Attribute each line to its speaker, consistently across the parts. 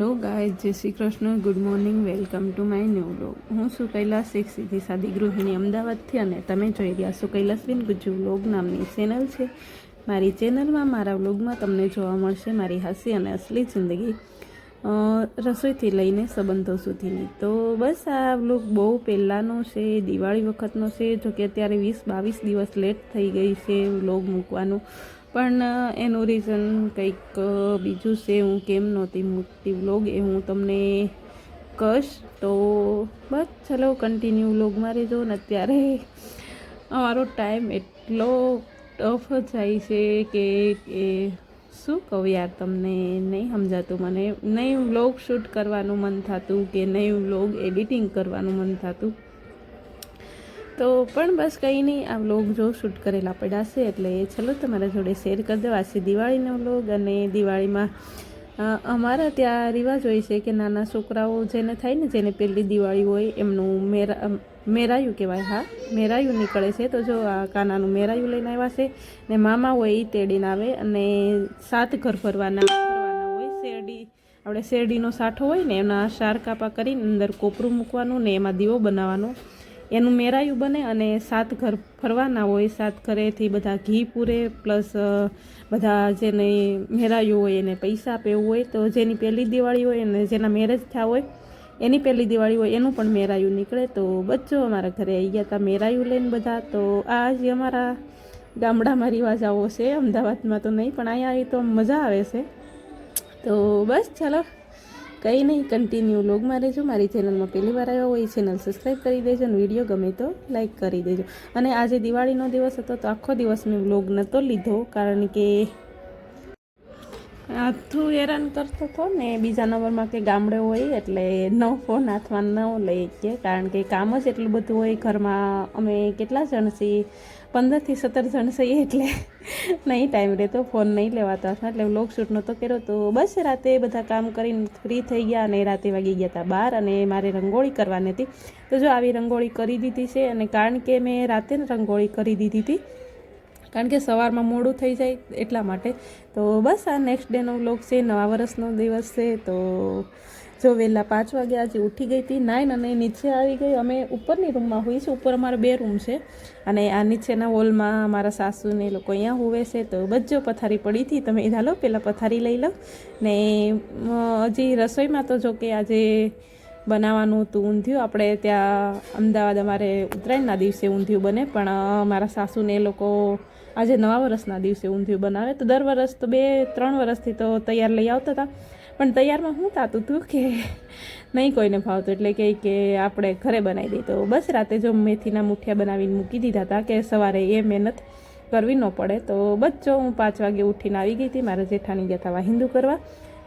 Speaker 1: Hello ગાય, જય Shri Krishna, good morning, welcome to my new vlog. હું છું કૈલાસ, એક સીધી સાદી ગૃહિણી અમદાવાદથી, અને તમે જોઈ રહ્યા છો કૈલાસબેન ગુજ્જુ વ્લોગ નામની ચેનલ છે. મારી ચેનલમાં મારા વ્લોગમાં તમને જોવા મળશે મારી હાસ્ય અને અસલી જિંદગી, રસોઈથી લઈને સંબંધો સુધીની. તો બસ આ વ્લોગ બહુ પહેલાંનો છે, દિવાળી વખતનો છે. જોકે અત્યારે 20-22 દિવસ લેટ થઈ ગઈ છે વ્લોગ મૂકવાનું, પણ એનું રીઝન કંઈક બીજું છે. હું કેમ નહોતી મૂકતી વ્લોગ એ હું તમને કહીશ. તો બસ ચલો કન્ટિન્યુ વ્લોગમાં રહેજો. ને અત્યારે અમારો ટાઈમ એટલો ટફ જાય છે કે શું કહું યાર તમને, નહીં સમજાતું મને. નહીં વ્લોગ શૂટ કરવાનું મન થતું કે નહીં વ્લોગ એડિટિંગ કરવાનું મન થતું. તો પણ બસ કંઈ નહીં, આ વ્લોગ જો શૂટ કરેલા પડ્યા છે એટલે ચલો તમારા જોડે શેર કરી દો. આજે દિવાળીનો વ્લોગ, અને દિવાળીમાં અમારા ત્યાં રિવાજ હોય છે કે નાના છોકરાઓ જેને થાય ને, જેને પહેલી દિવાળી હોય એમનું મેરાયું કહેવાય. હા, મેરાયું નીકળે છે. તો જો આ કાનાનું મેરાયું લઈને આવ્યા છે, ને મામા હોય એ તેડીને આવે, અને 7 ઘર ફરવાના હોય. શેરડી, આપણે શેરડીનો સાઠો હોય ને, એના શાર કાપા કરીને અંદર કોપરું મૂકવાનું ને એમાં દીવો બનાવવાનો, એનું મેરાયું બને. અને 7 ઘર ફરવાના હોય. 7 ઘરેથી બધા ઘી પૂરે, પ્લસ બધા જેને મેરાયું હોય એને પૈસા આપે એવું હોય. તો જેની પહેલી દિવાળી હોય અને જેના મેરેજ થયા હોય એની પહેલી દિવાળી હોય એનું પણ મેરાયું નીકળે. તો બચ્ચો અમારા ઘરે આવી ગયા હતા મેરાયું લઈને બધા. તો આ જે અમારા ગામડામાં રિવાજ આવો છે, અમદાવાદમાં તો નહીં, પણ અહીંયા આવી તો મજા આવે છે. તો બસ ચાલો કંઈ નહીં, કન્ટિન્યુ વ્લોગમાં રહેજો. મારી ચેનલમાં પહેલી વાર આવ્યા હોય ચેનલ સબસ્ક્રાઈબ કરી દેજો, અને વિડીયો ગમે તો લાઈક કરી દેજો. અને આજે દિવાળીનો દિવસ હતો તો આખો દિવસ મેં વ્લોગ નહોતો લીધો, કારણ કે આથું હેરાન કરતો હતો ને. બીજા નંબરમાં કે ગામડે હોય એટલે ન ફોન હાથમાં ન લઈ શકીએ, કારણ કે કામ જ એટલું બધું હોય ઘરમાં. અમે કેટલા જણ છીએ, 15 થી 17 જણ છીએ, એટલે નહીં ટાઈમ રહેતો, ફોન નહીં લેવાતો હાથમાં, એટલે વ્લોગ શૂટ નહોતો કર્યો. તો બસ રાતે બધા કામ કરીને ફ્રી થઈ ગયા, અને રાતે વાગી ગયા હતા 12, અને મારે રંગોળી કરવાની હતી. તો જો આવી રંગોળી કરી દીધી છે. અને કારણ કે મેં રાતે રંગોળી કરી દીધી હતી, કારણ કે સવારમાં મોડું થઈ જાય એટલા માટે. તો બસ આ નેક્સ્ટ ડેનો વ્લોગ છે, નવા વર્ષનો દિવસ છે. તો જો વહેલા 5 વાગે આજે ઉઠી ગઈ હતી, નાઈન, અને નીચે આવી ગઈ. અમે ઉપરની રૂમમાં હોઈએ છીએ, ઉપર અમારા 2 રૂમ છે, અને આ નીચેના હોલમાં મારા સાસુને લોકો અહીંયા હોવે છે. તો બચ્ચો પથારી પડી હતી, તમે હાલો પહેલાં પથારી લઈ લો. ને હજી રસોઈમાં તો જો કે આજે બનાવવાનું હતું ઊંધિયું. આપણે ત્યાં અમદાવાદ અમારે ઉત્તરાયણના દિવસે ઊંધિયું બને, પણ મારા સાસુને એ લોકો આજે નવા વર્ષના દિવસે ઊંધિયું બનાવે. તો દર વર્ષ તો 2-3 વર્ષથી તો તૈયાર લઈ આવતા હતા, પણ તૈયારમાં શું થતું હતું કે નહીં કોઈને ભાવતું, એટલે કે આપણે ઘરે બનાવી દઈએ. તો બસ રાતે જો મેથીના મુઠિયા બનાવીને મૂકી દીધા હતા કે સવારે એ મહેનત કરવી ન પડે. તો બસ જો હું 5 વાગે ઉઠીને આવી ગઈ હતી. મારા જેઠાણી ગયા હતા વાહિંદુ કરવા,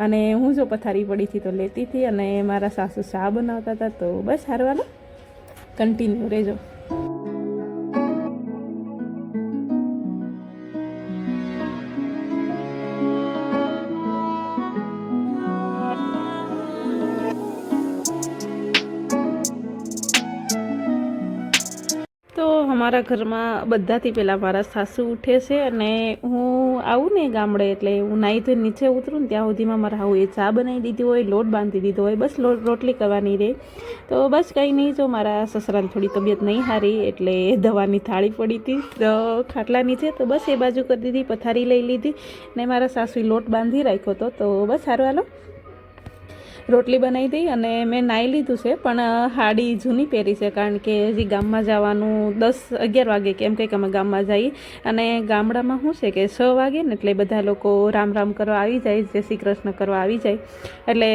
Speaker 1: અને હું જો પથારી પડી હતી તો લેતી હતી, અને મારા સાસુ ચા બનાવતા હતા. તો બસ હારવાલો કન્ટિન્યુ રહેજો. તો અમારા ઘરમાં બધાથી પહેલાં મારા સાસુ ઉઠે છે, અને હું આવું ને ગામડે એટલે હું નાહી ધોઈને નીચે ઉતરું ને ત્યાં સુધીમાં મારા હાઉ એ ચા બનાવી દીધી હોય, લોટ બાંધી દીધો હોય, બસ રોટલી કરવાની રહે. તો બસ કંઈ નહીં, જો મારા સસરાની થોડી તબિયત નહીં સારી, એટલે દવાની થાળી પડી હતી ખાટલા નીચે. તો બસ એ બાજુ કરી દીધી, પથારી લઈ લીધી, ને મારા સાસુએ લોટ બાંધી રાખ્યો હતો. તો બસ સારું હાલો રોટલી બનાવી દઈ. અને મેં નાહી લીધું છે, પણ સાડી જૂની પહેરી છે, કારણ કે હજી ગામમાં જવાનું 10-11 વાગે કેમ કંઈક અમે ગામમાં જઈએ. અને ગામડામાં શું છે કે 6 વાગે ને એટલે બધા લોકો રામ રામ કરવા આવી જાય, જય શ્રી કૃષ્ણ કરવા આવી જાય. એટલે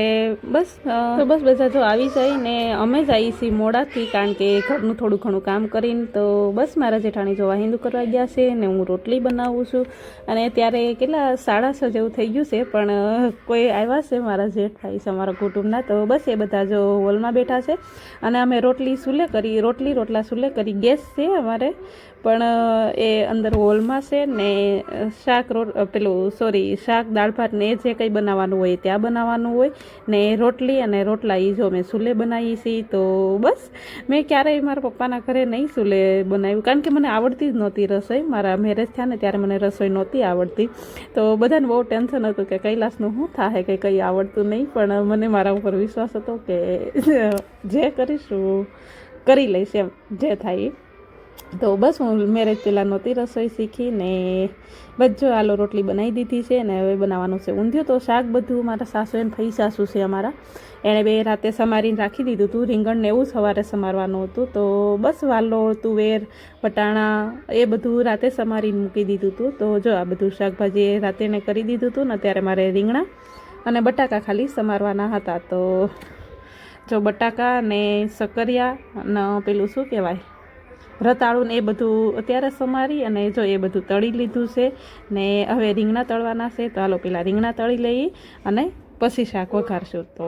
Speaker 1: બસ તો બસ બધા જો આવી જાય, ને અમે જઈએ છીએ મોડાથી, કારણ કે ઘરનું થોડું ઘણું કામ કરીને. તો બસ મારા જેઠાણી જો વાહિંદુ કરવા ગયા છે, ને હું રોટલી બનાવું છું. અને ત્યારે કેટલા 6:30 જેવું થઈ ગયું છે, પણ કોઈ આવ્યા છે મારા જેઠ થાય છે અમારા કુટુંબના. તો બસ એ બધા જો હોલમાં બેઠા છે, અને અમે રોટલા સુલે કરી, ગેસ છે અમારે, પણ એ અંદર હોલમાં છે ને શાક શાક દાળ ભાત ને જે કંઈ બનાવવાનું હોય ત્યાં બનાવવાનું હોય ને રોટલી અને રોટલા એ જો મેં ચૂલે બનાવી છીએ. તો બસ મેં ક્યારેય મારા પપ્પાના ઘરે નહીં ચૂલે બનાવ્યું, કારણ કે મને આવડતી જ નહોતી રસોઈ. મારા મેરેજ થયા ને ત્યારે મને રસોઈ નહોતી આવડતી, તો બધાને બહુ ટેન્શન હતું કે કૈલાસનું શું થાય કે કંઈ આવડતું નહીં. પણ મને મારા ઉપર વિશ્વાસ હતો કે જે કરીશું કરી લઈશ, એમ જે થાય. તો બસ હું મેરેજ પહેલાં નહોતી રસોઈ શીખી ને બસ જો આલો રોટલી બનાવી દીધી છે ને હવે બનાવવાનું છે ઊંધિયું. તો શાક બધું મારા સાસુ અને ફઈ સાસુ છે અમારા, એણે બે રાતે સમારીને રાખી દીધું હતું. રીંગણને એવું સવારે સમારવાનું હતું, તો બસ વાલોળ, તુવેર, વટાણા એ બધું રાતે સમારીને મૂકી દીધું હતું. તો જો આ બધું શાકભાજી એ રાતે એને કરી દીધું હતું ને અત્યારે મારે રીંગણા અને બટાકા ખાલી સમારવાના હતા. તો જો બટાકા ને સકરિયા અને પેલું શું કહેવાય રતાળું ને એ બધું અત્યારે સમારી અને જો એ બધું તળી લીધું છે ને હવે રીંગણા તળવાના છે. તો હાલો પેલા રીંગણા તળી લઈએ અને પછી શાક વઘારશું. તો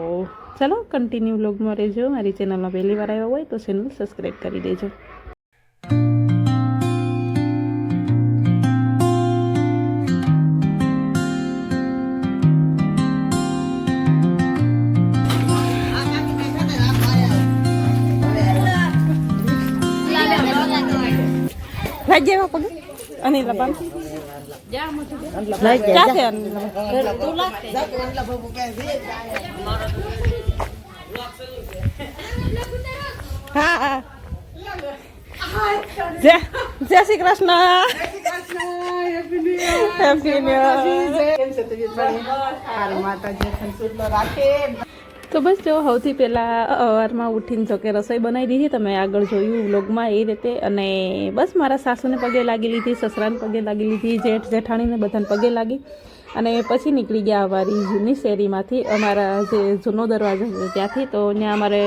Speaker 1: ચલો કન્ટિન્યુ વ્લોગમાં રહેજો. મારી ચેનલમાં પહેલી વાર આવ્યો હોય તો ચેનલ સબસ્ક્રાઈબ કરી દેજો. Lagi apa pagi? Ani lapan. Lagi. Jangan. Ha. Jai Shri Krishna. Happy New Year. તો બસ જો સૌથી પહેલાં સવારમાં ઉઠીને જો કે રસોઈ બનાવી દીધી, તમે આગળ જોયું વ્લોગમાં એ રીતે. અને બસ મારા સાસુને પગે લાગી લીધી, સસરાને પગે લાગી લીધી, જેઠ જેઠાણીને બધાને પગે લાગી અને પછી નીકળી ગયા અમારી જૂની શેરીમાંથી, અમારા જે જૂનો દરવાજો છે ત્યાંથી. તો ત્યાં અમારે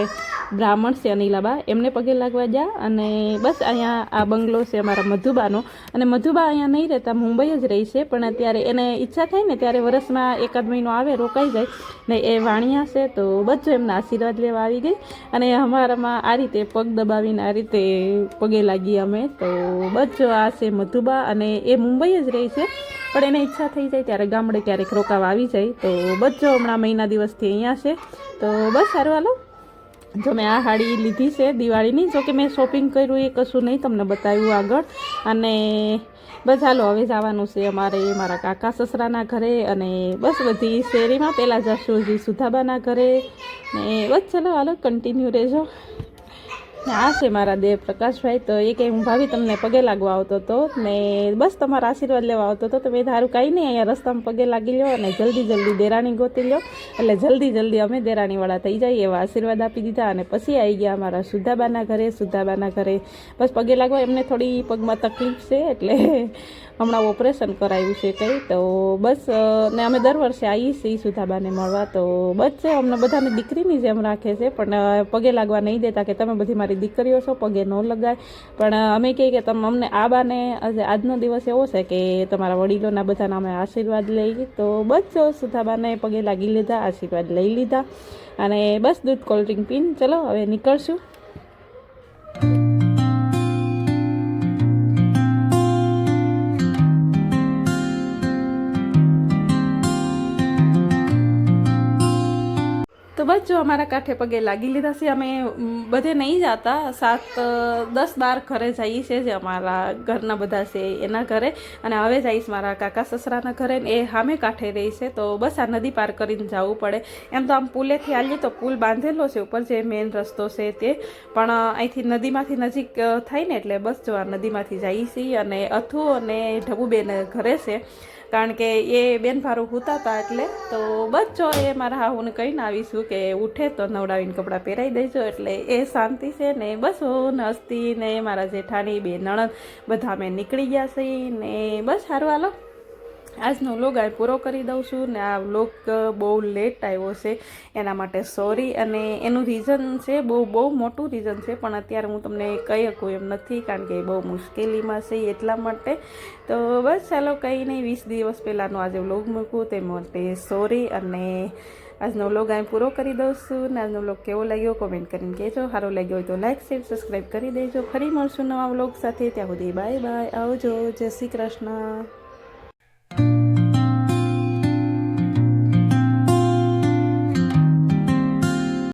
Speaker 1: બ્રાહ્મણ છે અનિલાબા, એમને પગે લાગવા ગયા. અને બસ અહીંયા આ બંગલો છે અમારા મધુબાનો, અને મધુબા અહીંયા નહીં રહેતા, મુંબઈ જ રહી છે. પણ અત્યારે એને ઈચ્છા થાય ને ત્યારે વર્ષમાં એકાદ મહિનો આવે, રોકાઈ જાય ને. એ વાણિયા છે, તો બસ એમના આશીર્વાદ લેવા આવી ગઈ. અને અમારામાં આ રીતે પગ દબાવીને આ રીતે પગે લાગી અમે. તો બસ જો આ છે મધુબા, અને એ મુંબઈ જ રહી છે, પણ એને ઈચ્છા થઈ જાય ત્યારે ગામડે ક્યારેક રોકાવા આવી જાય. તો બસ જો હમણાં મહિના દિવસથી અહીંયા છે. તો બસ સારું હાલો. જો મેં આ સાડી લીધી છે દિવાળીની, જો કે મેં શોપિંગ કર્યું એ કશું નહીં તમને બતાવ્યું આગળ. અને બસ હાલો હવે જવાનું છે અમારે મારા કાકા સસરાના ઘરે, અને બસ બધી શેરીમાં પહેલાં જશું હજી સુધાબાના ઘરે ને. બસ ચલો હાલો કન્ટિન્યુ રહેજો. આ છે મારા દેવ પ્રકાશભાઈ. તો એ કે હું ભાભી તમને પગે લાગવા આવતો હતો ને બસ તમારા આશીર્વાદ લેવા આવતો હતો. તો મેં ધારું કાંઈ નહીં, અહીંયા રસ્તામાં પગે લાગી લો અને જલ્દી દેરાણી ગોતી લો, એટલે જલ્દી અમે દેરાણીવાળા થઈ જાય એવા આશીર્વાદ આપી દીધા. અને પછી આવી ગયા અમારા સુધાબાના ઘરે. બસ પગે લાગવા, એમને થોડી પગમાં તકલીફ છે એટલે હમણાં ઓપરેશન કરાવ્યું છે કંઈ. તો બસ ને અમે દર વર્ષે આવીએ છીએ સુધાબાને મળવા. તો બસ છે અમને બધાને દીકરીની જેમ રાખે છે, પણ પગે લાગવા નહીં દેતા કે તમે બધી મારી દીકરીઓ છો, પગે ન લગાય. પણ અમે કહીએ કે તમે અમને આ બાને આજનો દિવસ એવો છે કે તમારા વડીલોના બધાના અમે આશીર્વાદ લઈએ. તો બસ જો સુધાબાને પગે લાગી લીધા, આશીર્વાદ લઈ લીધા, અને બસ દૂધ કોલ્ડ્રિંક પીને ચલો હવે નીકળશું. તો બસ જો અમારા કાંઠે પગે લાગી લીધા છે. અમે બધે નહીં જતા, 7, 10, 12 ઘરે જઈએ છીએ, જે અમારા ઘરના બધા છે એના ઘરે. અને હવે જઈશ મારા કાકા સસરાના ઘરે, ને એ સામે કાંઠે રહી છે. તો બસ આ નદી પાર કરીને જવું પડે. એમ તો આમ પુલેથી આવીએ તો પુલ બાંધેલો છે ઉપર, જે મેઇન રસ્તો છે તે, પણ અહીંથી નદીમાંથી નજીક થાય ને એટલે બસ જો આ નદીમાંથી જઈએ છીએ. અને અથુ અને ઢબુબેન ઘરે છે, કારણ કે એ બેન ભારું સૂતા હતા એટલે. તો બસ જો એ મારા હાહુને કહીને આવીશું કે ઉઠે તો નવડાવીને કપડાં પહેરાવી દેજો, એટલે એ શાંતિ છે. ને બસ હું હસ્તી ને મારા જેઠાણી, બે નણંદ બધા અમે નીકળી ગયા છીએ ને. બસ સારું હાલો આજનો વ્લોગ આ પૂરો કરી દઉં છું ને આ વ્લોગ બહુ લેટ આવ્યો છે એના માટે સોરી, અને એનું રીઝન છે બહુ મોટું રીઝન છે, પણ અત્યારે હું તમને કહી શકું એમ નથી કારણ કે બહુ મુશ્કેલીમાં છે એટલા માટે. તો બસ ચાલો કંઈ નહીં, 20 દિવસ પહેલાંનો આજે વ્લોગ મૂકું તે માટે સોરી, અને આજનો વ્લોગ અહીં પૂરો કરી દઉં છું ને આજનો વ્લોગ કેવો લાગ્યો કોમેન્ટ કરીને કહેજો. સારો લાગ્યો હોય તો લાઈક શેર સબસ્ક્રાઈબ કરી દેજો. ફરી મળશું નવા વ્લોગ સાથે, ત્યાં સુધી બાય બાય, આવજો, જય શ્રી કૃષ્ણ.